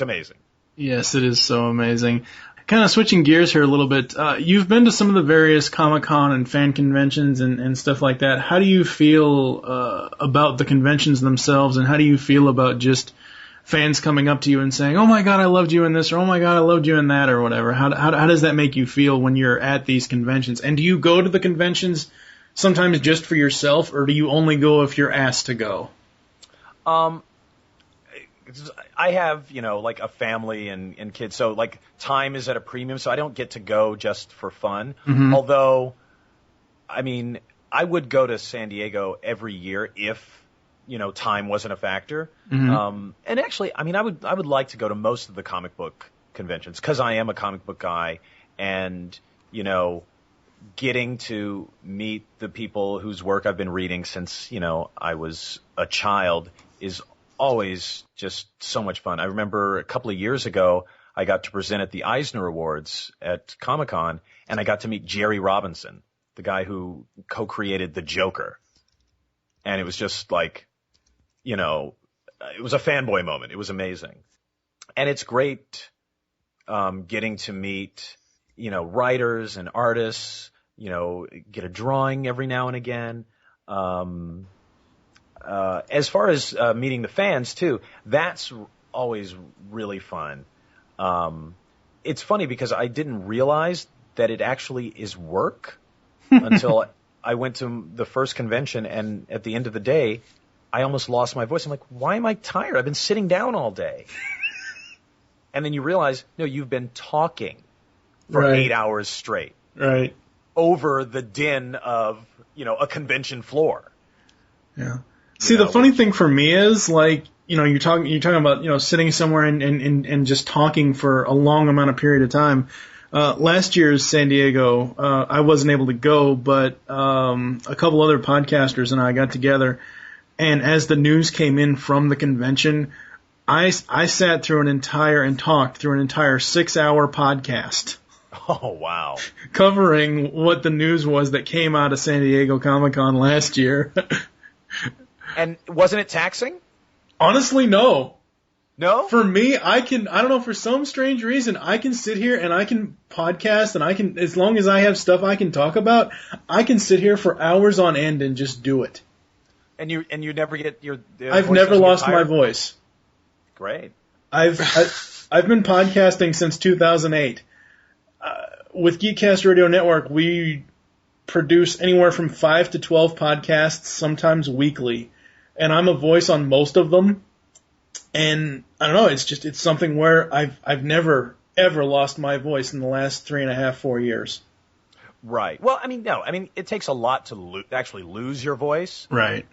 amazing. Yes, it is so amazing. Kind of switching gears here a little bit, you've been to some of the various Comic-Con and fan conventions and stuff like that. How do you feel about the conventions themselves, and how do you feel about just fans coming up to you and saying, "Oh my God, I loved you in this," or "Oh my God, I loved you in that," or whatever? How does that make you feel when you're at these conventions? And do you go to the conventions sometimes just for yourself, or do you only go if you're asked to go? I have, a family and kids, so time is at a premium, so I don't get to go just for fun. Mm-hmm. Although, I would go to San Diego every year if, time wasn't a factor. Mm-hmm. And actually, I would like to go to most of the comic book conventions because I am a comic book guy, and, getting to meet the people whose work I've been reading since, I was a child is always just so much fun. I remember a couple of years ago, I got to present at the Eisner Awards at Comic-Con, and I got to meet Jerry Robinson, the guy who co-created the Joker. And it was just like, you know, it was a fanboy moment. It was amazing. And it's great getting to meet, you know, writers and artists, you know, get a drawing every now and again. As far as meeting the fans, too, that's always really fun. It's funny because I didn't realize that it actually is work until I went to the first convention, and at the end of the day, I almost lost my voice. I'm like, why am I tired? I've been sitting down all day. And then you realize, no, you've been talking for 8 hours straight. Right. Over the din of, you know, a convention floor. Yeah. See, the funny thing for me is, like, you know, you're talking about, you know, sitting somewhere and just talking for a long amount of period of time. Last year's San Diego, I wasn't able to go, but a couple other podcasters and I got together, and as the news came in from the convention, I sat through and talked through an entire 6-hour podcast. Oh, wow. Covering what the news was that came out of San Diego Comic-Con last year. And wasn't it taxing? Honestly, no. No? For me, I don't know, for some strange reason, I can sit here and I can podcast and I can, as long as I have stuff I can talk about, I can sit here for hours on end and just do it. And you never get your I've never lost my voice. Great. I've been podcasting since 2008. With Geekcast Radio Network, we produce anywhere from 5 to 12 podcasts, sometimes weekly. And I'm a voice on most of them. And I don't know, it's something where I've never, ever lost my voice in the last 3.5, 4 years. Right. Well, I mean, no. I mean, it takes a lot to actually lose your voice. Right.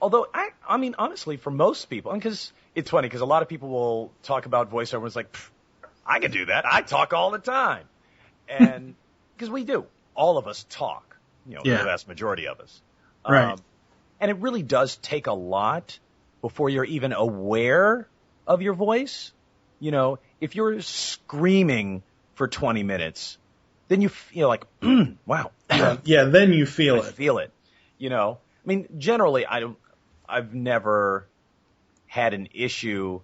Although, I mean, honestly, for most people, and because it's funny, because a lot of people will talk about voiceover and it's like, I can do that. I talk all the time. And because we do. All of us talk. You know, the vast majority of us. Right. And it really does take a lot before you're even aware of your voice. You know, if you're screaming for 20 minutes, then you feel like, wow. Yeah, then you feel it. Feel it. You know, I mean, generally, I've never had an issue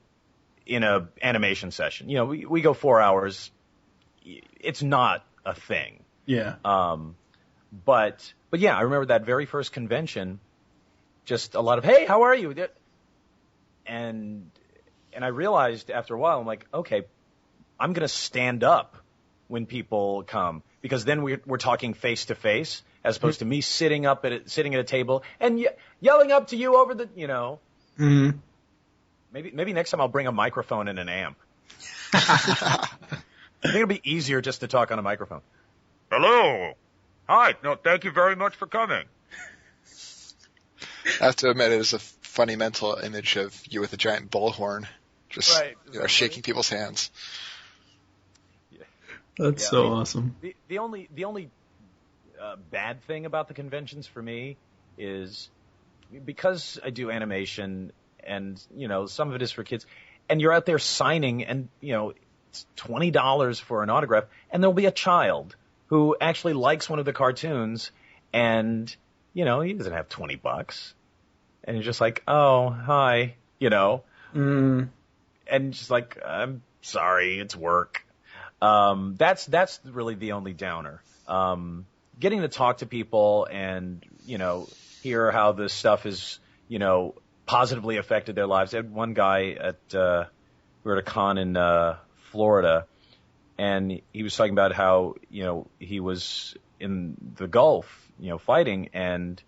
in a animation session. You know, we go 4 hours. It's not a thing. Yeah. But yeah, I remember that very first convention, just a lot of, hey, how are you? And I realized after a while, I'm like, okay, I'm going to stand up when people come, because then we're talking face to face as opposed to me sitting at a table and yelling up to you over the, you know. Mm-hmm. Maybe next time I'll bring a microphone and an amp. I think it'll be easier just to talk on a microphone. Hello. Hi. No, thank you very much for coming. I have to admit, it is a funny mental image of you with a giant bullhorn, just shaking people's hands. That's so awesome. The only bad thing about the conventions for me is because I do animation and, you know, some of it is for kids, and you're out there signing and, you know, it's $20 for an autograph, and there'll be a child who actually likes one of the cartoons, and, you know, he doesn't have $20. And you're just like, oh, hi, you know. And just like, I'm sorry, it's work. That's really the only downer. Getting to talk to people and, you know, hear how this stuff is, you know, positively affected their lives. I had one guy we were at a con in Florida, and he was talking about how, you know, he was in the Gulf, you know, fighting, and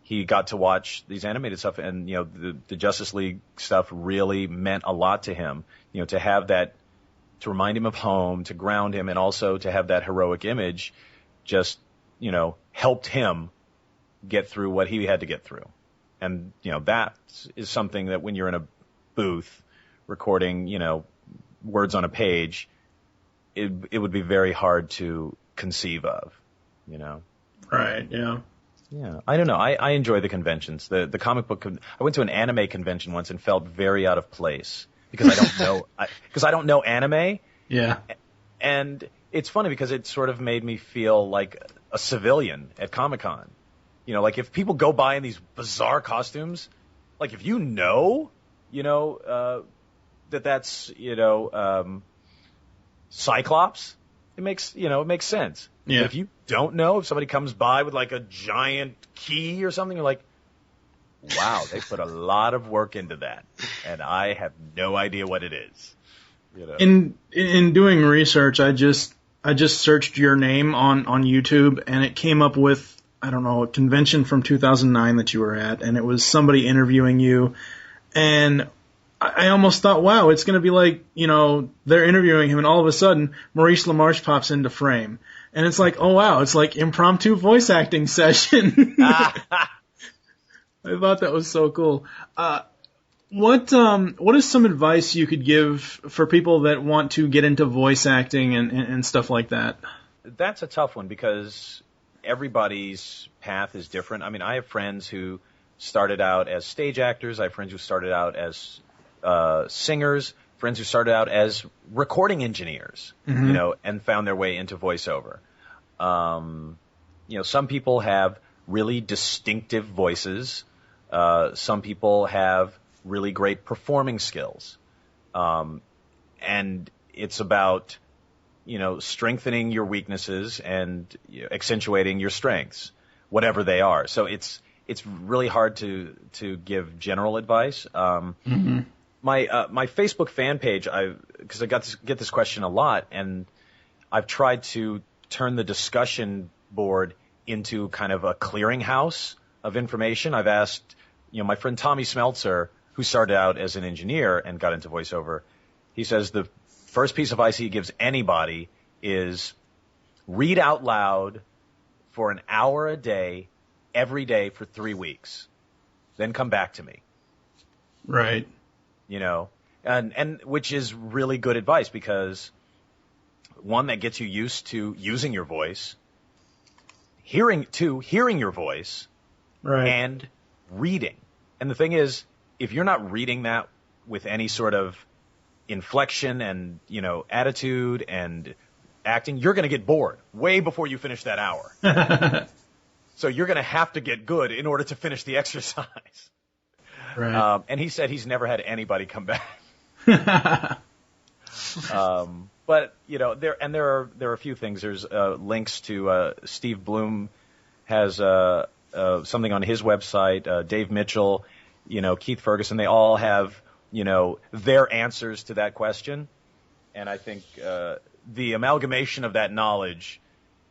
he got to watch these animated stuff, and, you know, the Justice League stuff really meant a lot to him, you know, to have that, to remind him of home, to ground him, and also to have that heroic image just, you know, helped him get through what he had to get through. And, you know, that is something that when you're in a booth recording, you know, words on a page, it would be very hard to conceive of, you know. Right, yeah. Yeah, I don't know. I enjoy the conventions. The comic book. I went to an anime convention once and felt very out of place because I don't know because I don't know anime. Yeah. And it's funny because it sort of made me feel like a civilian at Comic-Con. You know, like if people go by in these bizarre costumes, like if you know, that's Cyclops, it makes sense. Yeah. But if you don't know, if somebody comes by with like a giant key or something, you're like, wow, they put a lot of work into that, and I have no idea what it is. In doing research, I just searched your name on YouTube, and it came up with, I don't know, a convention from 2009 that you were at, and it was somebody interviewing you, and I almost thought, wow, it's going to be like, they're interviewing him, and all of a sudden, Maurice LaMarche pops into frame. And it's like, oh, wow, it's like impromptu voice acting session. I thought that was so cool. What is some advice you could give for people that want to get into voice acting and stuff like that? That's a tough one because everybody's path is different. I mean, I have friends who started out as stage actors. I have friends who started out as singers, friends who started out as recording engineers, and found their way into voiceover. Some people have really distinctive voices. Some people have really great performing skills. And it's about, strengthening your weaknesses and accentuating your strengths, whatever they are. So it's really hard to give general advice. My Facebook fan page, because I get this question a lot, and I've tried to turn the discussion board into kind of a clearinghouse of information. I've asked, my friend Tommy Smeltzer, who started out as an engineer and got into voiceover, he says the first piece of advice he gives anybody is read out loud for an hour a day, every day for 3 weeks. Then come back to me. Right. And which is really good advice because one, that gets you used to using your voice, hearing your voice, right, and reading. And the thing is, if you're not reading that with any sort of inflection and, attitude and acting, you're going to get bored way before you finish that hour. So you're going to have to get good in order to finish the exercise. Right. And he said he's never had anybody come back. But there are a few things. There's links to Steve Bloom has something on his website. Dave Mitchell, Keith Ferguson. They all have their answers to that question, and I think the amalgamation of that knowledge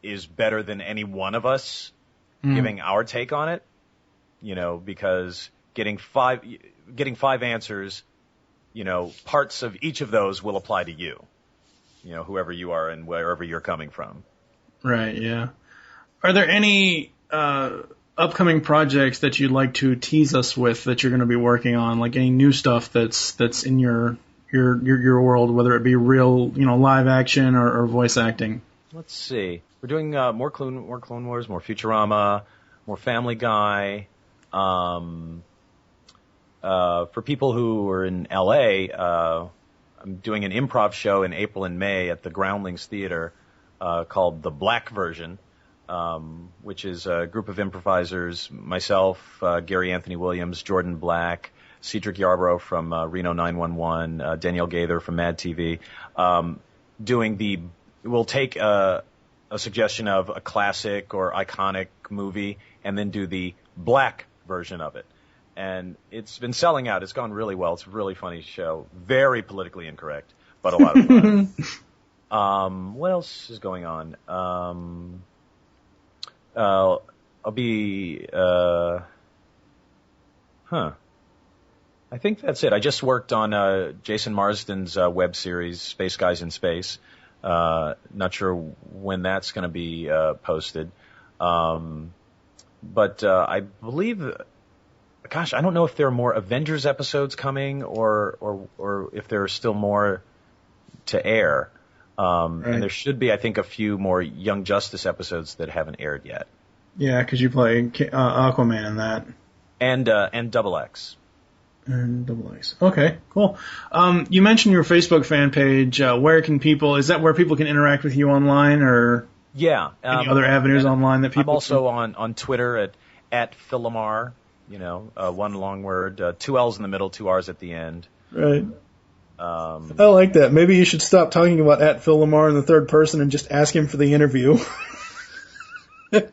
is better than any one of us giving our take on it. Because getting five answers, parts of each of those will apply to you, whoever you are and wherever you're coming from. Right, yeah. Are there any upcoming projects that you'd like to tease us with that you're going to be working on, like any new stuff that's in your world, whether it be real, live action or voice acting? Let's see. We're doing more Clone Wars, more Futurama, more Family Guy. For people who are in LA, I'm doing an improv show in April and May at the Groundlings Theater called The Black Version, which is a group of improvisers, myself, Gary Anthony Williams, Jordan Black, Cedric Yarbrough from Reno 911, Danielle Gaither from MADtv, we'll take a suggestion of a classic or iconic movie and then do the black version of it. And it's been selling out. It's gone really well. It's a really funny show. Very politically incorrect, but a lot of fun. What else is going on? I'll be, I think that's it. I just worked on Jason Marsden's web series, Space Guys in Space. Not sure when that's going to be posted. But I believe... Gosh, I don't know if there are more Avengers episodes coming or if there are still more to air. Right. And there should be, I think, a few more Young Justice episodes that haven't aired yet. Yeah, because you play Aquaman in that. And Double X. And Double X. Okay, cool. You mentioned your Facebook fan page. Where can people? Is that where people can interact with you online, or Yeah. any other avenues online that people? I'm also on Twitter at Phil Lamarr. One long word, 2 L's in the middle, 2 R's at the end. Right. I like that. Maybe you should stop talking about at Phil Lamarr in the third person and just ask him for the interview. That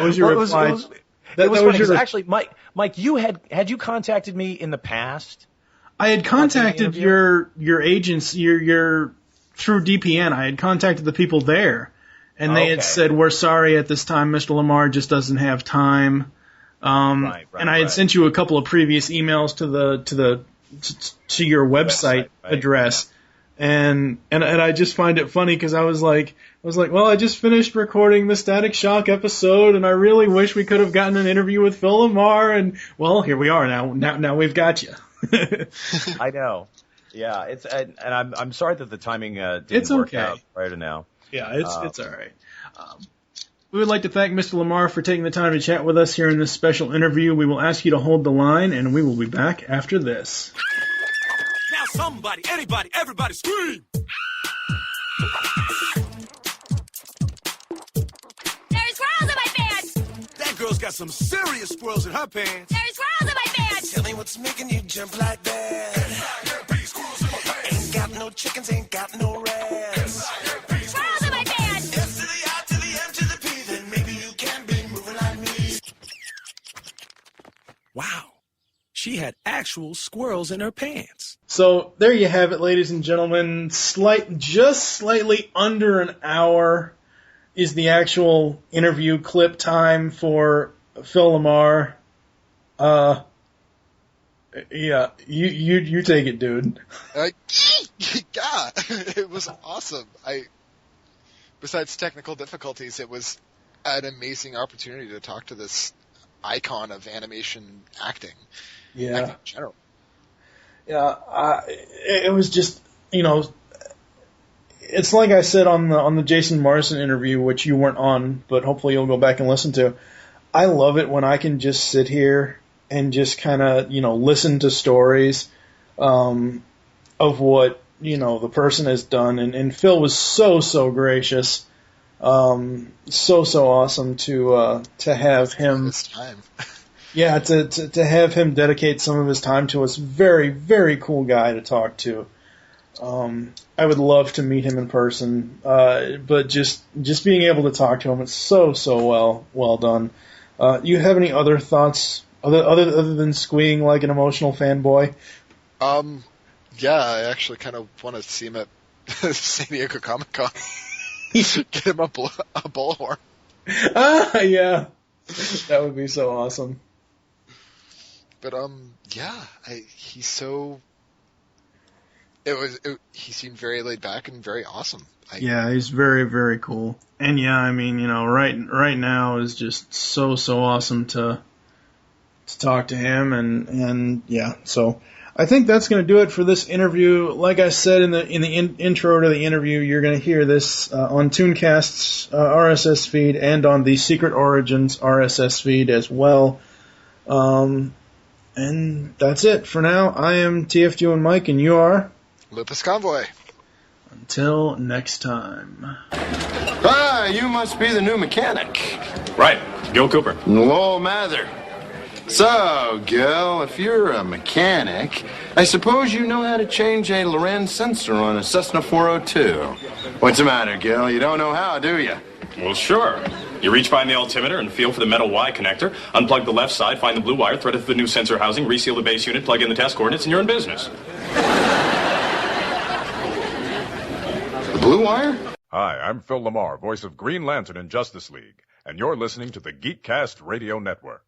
was your reply. It was funny, 'cause actually, Mike, you had you contacted me in the past? I had contacted your agents, your through DPN. I had contacted the people there, and they had said, "We're sorry at this time, Mr. Lamarr just doesn't have time." And I had sent you a couple of previous emails to your website address, and I just find it funny because I was like, well, I just finished recording the Static Shock episode, and I really wish we could have gotten an interview with Phil Lamarr, and well, here we are now we've got you. I know. Yeah, I'm sorry that the timing didn't work out prior to now. Yeah, it's all right. We would like to thank Mr. Lamarr for taking the time to chat with us here in this special interview. We will ask you to hold the line, and we will be back after this. Now somebody, anybody, everybody scream! There's squirrels in my pants! That girl's got some serious squirrels in her pants. There's squirrels in my pants! Tell me what's making you jump like that. Ain't got no chickens, ain't got no rats. Squirrels in my pants! S to the I to the M to the P, then maybe you can be moving like me. Wow. She had actual squirrels in her pants. So there you have it, ladies and gentlemen. Just slightly under an hour is the actual interview clip time for Phil Lamarr. Yeah, you take it, dude. Yeah, it was awesome. Besides technical difficulties, it was an amazing opportunity to talk to this icon of animation acting. Yeah. Acting in general. Yeah, it was just, it's like I said on the Jason Morrison interview, which you weren't on, but hopefully you'll go back and listen to. I love it when I can just sit here and just kind of, listen to stories of what, the person has done. And Phil was so gracious. So awesome to have him. This time. Yeah, to have him dedicate some of his time to us. Very, very cool guy to talk to. I would love to meet him in person, but just being able to talk to him, it's so well done. You have any other thoughts other than squeeing like an emotional fanboy? Yeah, I actually kind of want to see him at San Diego Comic-Con. Get him a bullhorn. Yeah. That would be so awesome. But he seemed very laid back and very awesome. Yeah, he's very, very cool. And yeah, I mean, right now is just so awesome to talk to him, and yeah, so I think that's going to do it for this interview. Like I said in the intro to the interview, you're going to hear this on Tooncast's RSS feed and on the Secret Origins RSS feed as well. And that's it for now. I am TFG and Mike, and you are Lupus Convoy. Until next time. Ah, you must be the new mechanic. Right, Gil Cooper. Whoa, Mather. So, Gil, if you're a mechanic, I suppose you know how to change a Lorenz sensor on a Cessna 402. What's the matter, Gil? You don't know how, do you? Well, sure. You reach behind the altimeter and feel for the metal Y connector, unplug the left side, find the blue wire, thread it to the new sensor housing, reseal the base unit, plug in the test coordinates, and you're in business. The blue wire? Hi, I'm Phil Lamarr, voice of Green Lantern in Justice League, and you're listening to the Geekcast Radio Network.